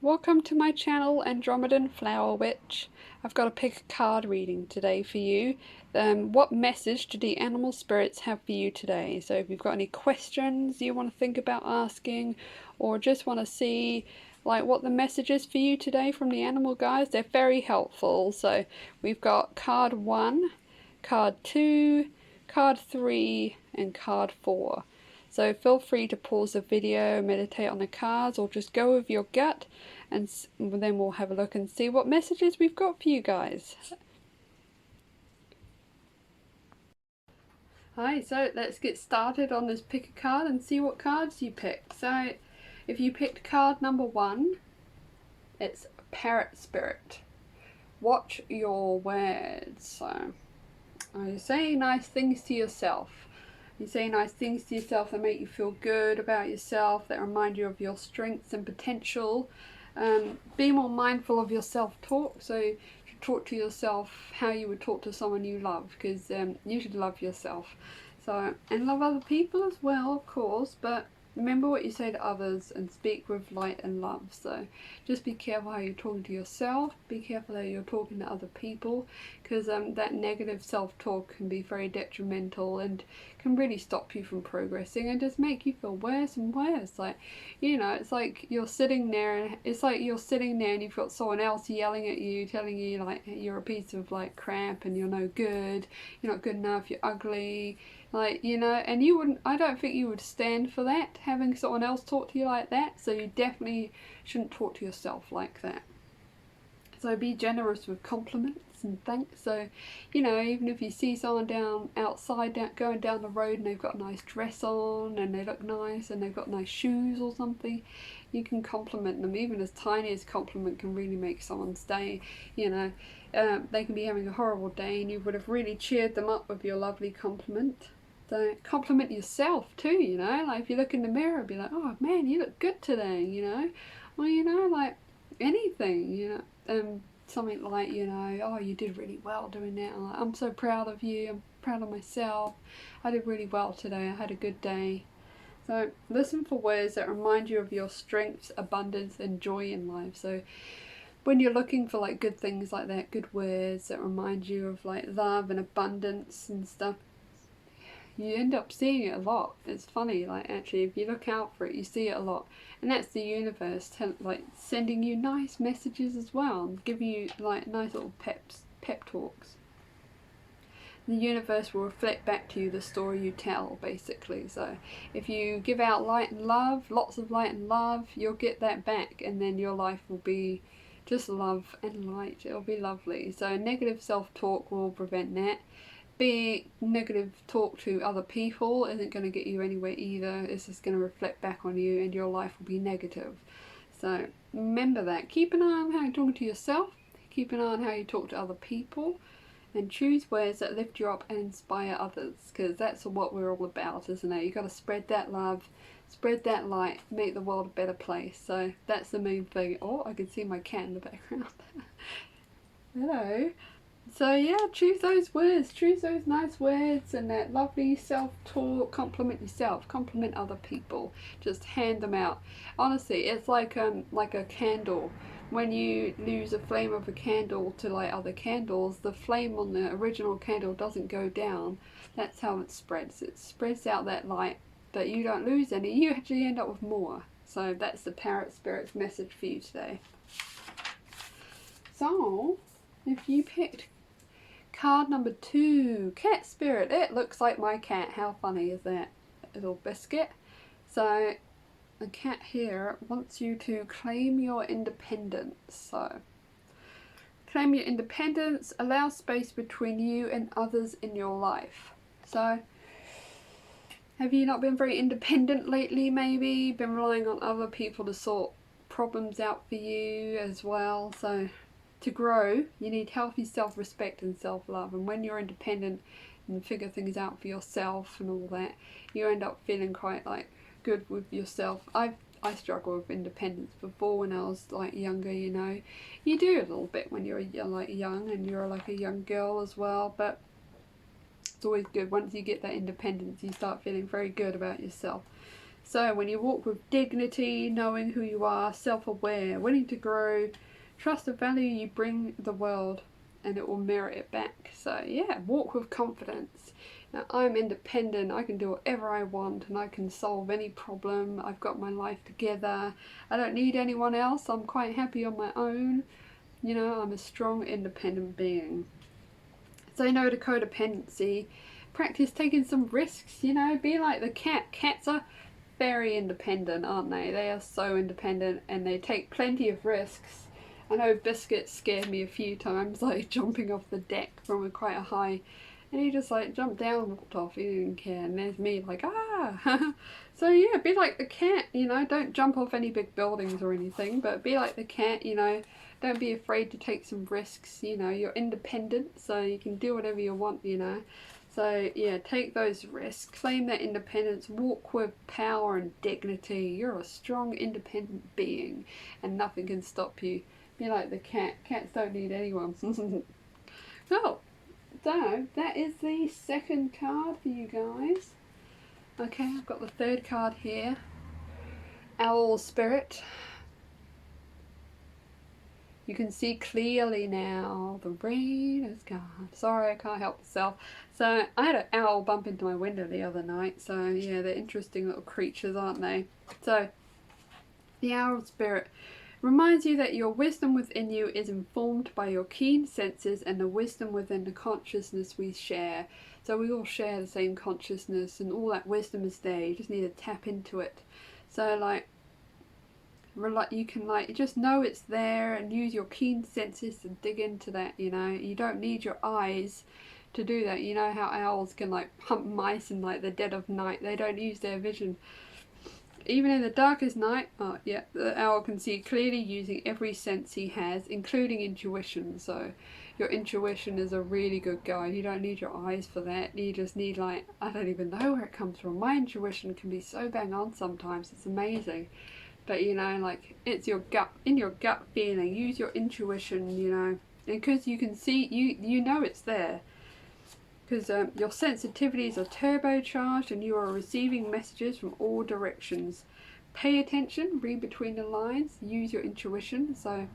Welcome to my channel, Andromedan Flower Witch. I've got a pick a card reading today for you. What message do the animal spirits have for you today? So if you've got any questions you want to think about asking, or just want to see like what the message is for you today from the animal guides, they're very helpful. So we've got card 1, card 2, card 3 and card 4. So feel free to pause the video, meditate on the cards, or just go with your gut, and then we'll have a look and see what messages we've got for you guys. Hi, so let's get started on this pick a card and see what cards you picked. So if you picked card number 1, it's Parrot Spirit. Watch your words. So you say nice things to yourself. You say nice things to yourself that make you feel good about yourself, that remind you of your strengths and potential. Be more mindful of your self-talk. So you talk to yourself how you would talk to someone you love, because you should love yourself. So, and love other people as well, of course, but remember what you say to others and speak with light and love. So just be careful how you're talking to yourself, be careful how you're talking to other people, because that negative self-talk can be very detrimental and can really stop you from progressing and just make you feel worse and worse. Like, you know, it's like you're sitting there and you've got someone else yelling at you, telling you like you're a piece of like crap and you're no good, you're not good enough, you're ugly, like, you know, and you wouldn't, I don't think you would stand for that, having someone else talk to you like that. So you definitely shouldn't talk to yourself like that. So be generous with compliments and thanks. So, you know, even if you see someone going down the road and they've got a nice dress on and they look nice and they've got nice shoes or something, you can compliment them. Even as tiny as compliment can really make someone's day. You know, they can be having a horrible day and you would have really cheered them up with your lovely compliment. So compliment yourself too, you know, like if you look in the mirror, be like, oh man, you look good today, you know. Well, you know, like anything, you know. Something like, you know, oh, you did really well doing that. I'm so proud of you. I'm proud of myself. I did really well today. I had a good day. So listen for words that remind you of your strengths, abundance, and joy in life. So when you're looking for like good things like that, good words that remind you of like love and abundance and stuff, you end up seeing it a lot. It's funny, like actually if you look out for it you see it a lot, and that's the universe like sending you nice messages as well, and giving you like nice little pep talks. The universe will reflect back to you the story you tell, basically. So if you give out light and love, lots of light and love, you'll get that back, and then your life will be just love and light. It'll be lovely. So negative self-talk will prevent that. Negative talk to other people isn't going to get you anywhere either. It's just going to reflect back on you and your life will be negative. So remember that. Keep an eye on how you're talking to yourself. Keep an eye on how you talk to other people. And choose words that lift you up and inspire others, because that's what we're all about, isn't it? You've got to spread that love, spread that light, make the world a better place. So that's the main thing. Oh, I can see my cat in the background. Hello. So yeah, choose those words, choose those nice words and that lovely self-talk. Compliment yourself, compliment other people, just hand them out. Honestly, it's like a candle. When you lose a flame of a candle to light other candles, the flame on the original candle doesn't go down. That's how it spreads. It spreads out that light, but you don't lose any, you actually end up with more. So that's the Parrot Spirit's message for you today. So if you picked card number 2, Cat Spirit. It looks like my cat. How funny is that? Little biscuit. So the cat here wants you to claim your independence. So claim your independence, allow space between you and others in your life. So have you not been very independent lately, maybe? Been relying on other people to sort problems out for you as well. So to grow, you need healthy self-respect and self-love, and when you're independent and figure things out for yourself and all that, you end up feeling quite like good with yourself. I struggled with independence before when I was like younger, you know. You do a little bit when you're like young and you're like a young girl as well, but it's always good once you get that independence, you start feeling very good about yourself. So when you walk with dignity, knowing who you are, self-aware, willing to grow, trust the value you bring the world, and it will mirror it back. So yeah, walk with confidence. Now, I'm independent, I can do whatever I want, and I can solve any problem. I've got my life together. I don't need anyone else. I'm quite happy on my own. You know, I'm a strong, independent being. Say no to codependency. Practice taking some risks, you know, be like the cat. Cats are very independent, aren't they? They are so independent, and they take plenty of risks. I know Biscuit scared me a few times, like jumping off the deck from quite a high, and he just like jumped down and walked off. He didn't care. And there's me like, ah. So yeah, be like the cat, you know. Don't jump off any big buildings or anything, but be like the cat, you know. Don't be afraid to take some risks, you know. You're independent, so you can do whatever you want, you know. So yeah, take those risks, claim that independence, walk with power and dignity. You're a strong, independent being, and nothing can stop you. Be like the cat. Cats don't need anyone. Well, so that is the second card for you guys. Okay, I've got the third card here. Owl Spirit. You can see clearly now. The rain is gone. Sorry, I can't help myself. So I had an owl bump into my window the other night. So yeah, they're interesting little creatures, aren't they? So the Owl Spirit reminds you that your wisdom within you is informed by your keen senses and the wisdom within the consciousness we share. So we all share the same consciousness, and all that wisdom is there. You just need to tap into it. So like you can like just know it's there and use your keen senses to dig into that, you know. You don't need your eyes to do that. You know how owls can like hunt mice in like the dead of night. They don't use their vision. Even in the darkest night, oh yeah, the owl can see clearly using every sense he has, including intuition. So your intuition is a really good guide. You don't need your eyes for that. You just need like, I don't even know where it comes from. My intuition can be so bang on sometimes. It's amazing. But you know, like, it's your gut, in your gut feeling. Use your intuition, you know, and because you can see, you know it's there. Because your sensitivities are turbocharged and you are receiving messages from all directions. Pay attention, read between the lines, use your intuition. So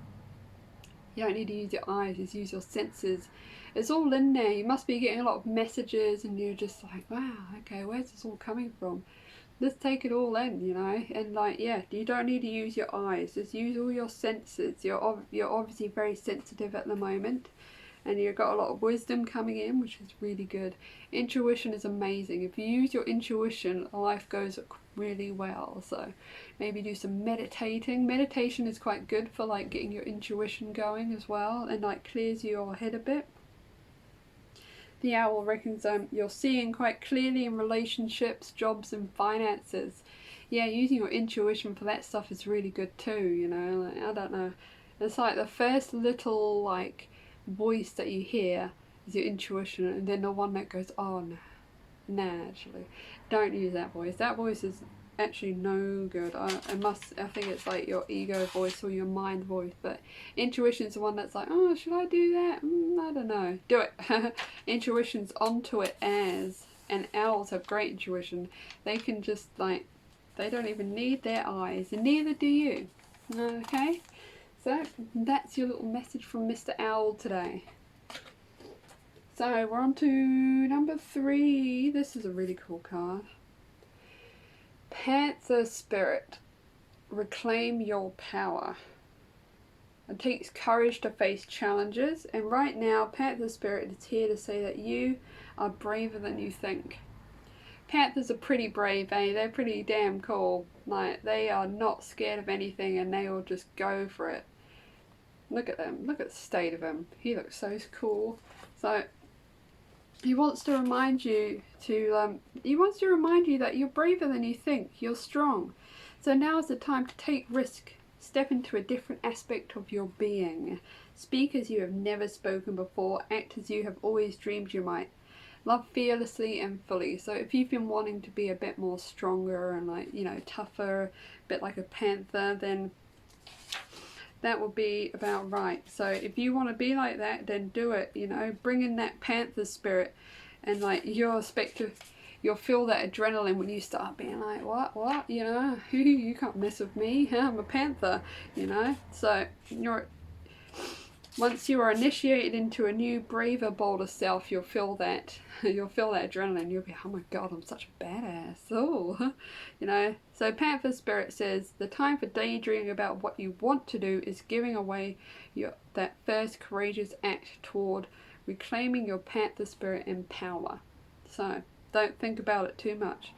you don't need to use your eyes, just use your senses. It's all in there. You must be getting a lot of messages and you're just like, wow, okay, where's this all coming from? Just take it all in, you know. And like, yeah, you don't need to use your eyes, just use all your senses. You're obviously very sensitive at the moment, and you've got a lot of wisdom coming in, which is really good. Intuition is amazing. If you use your intuition, life goes really well. So maybe do some meditating. Meditation is quite good for like getting your intuition going as well, and like clears your head a bit. The owl reckons you're seeing quite clearly in relationships, jobs and finances. Yeah, using your intuition for that stuff is really good too, you know. Like, I don't know. It's like the first little like voice that you hear is your intuition, and then the one that goes, oh no, nah, actually don't use that voice. That voice is actually no good. I think it's like your ego voice or your mind voice, but intuition's the one that's like, oh, should I do that? I don't know, do it. Intuition's onto it as, and owls have great intuition. They can just like, they don't even need their eyes, and neither do you. Okay, so that's your little message from Mr. Owl today. So we're on to number 3. This is a really cool card. Panther Spirit. Reclaim your power. It takes courage to face challenges, and right now Panther Spirit is here to say that you are braver than you think. Panthers are pretty brave, eh? They're pretty damn cool. Like, they are not scared of anything and they will just go for it. Look at them. Look at the state of him. He looks so cool. So he wants to remind you that you're braver than you think. You're strong. So now is the time to take risk. Step into a different aspect of your being. Speak as you have never spoken before. Act as you have always dreamed you might. Love fearlessly and fully. So if you've been wanting to be a bit more stronger and like, you know, tougher, a bit like a panther, then that will be about right. So if you want to be like that, then do it, you know. Bring in that panther spirit, and like your you'll feel that adrenaline when you start being like, what, you know, you can't mess with me, I'm a panther, you know. So once you are initiated into a new, braver, bolder self, you'll feel that adrenaline. You'll be, oh my god, I'm such a badass. Oh, you know. So Panther Spirit says the time for daydreaming about what you want to do is giving away that first courageous act toward reclaiming your Panther Spirit and power. So don't think about it too much.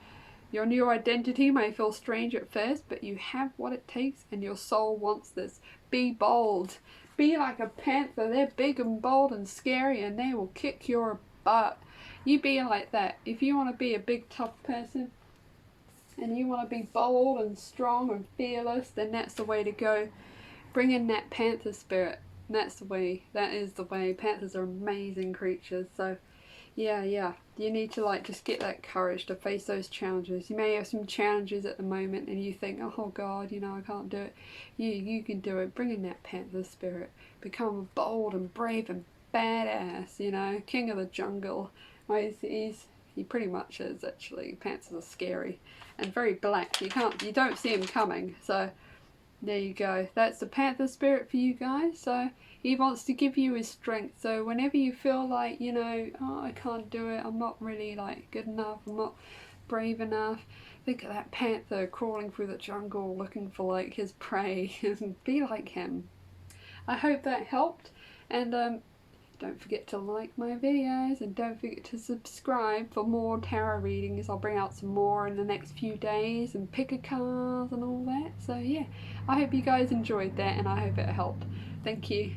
Your new identity may feel strange at first, but you have what it takes and your soul wants this. Be bold. Be like a panther. They're big and bold and scary and they will kick your butt. You be like that. If you want to be a big tough person and you want to be bold and strong and fearless, then that's the way to go. Bring in that panther spirit. That's the way. That is the way. Panthers are amazing creatures. So yeah, you need to like just get that courage to face those challenges. You may have some challenges at the moment and you think, oh god, you know, I can't do it. You can do it. Bring in that panther spirit. Become bold and brave and badass, you know, king of the jungle. Well, he pretty much is actually. Panthers are scary and very black. You don't see him coming. So there you go. That's the panther spirit for you guys. So he wants to give you his strength. So whenever you feel like, you know, oh, I can't do it, I'm not really like good enough, I'm not brave enough, think of that panther crawling through the jungle looking for like his prey and be like him. I hope that helped, and don't forget to like my videos and don't forget to subscribe for more tarot readings. I'll bring out some more in the next few days and pick a card and all that. So yeah, I hope you guys enjoyed that and I hope it helped. Thank you.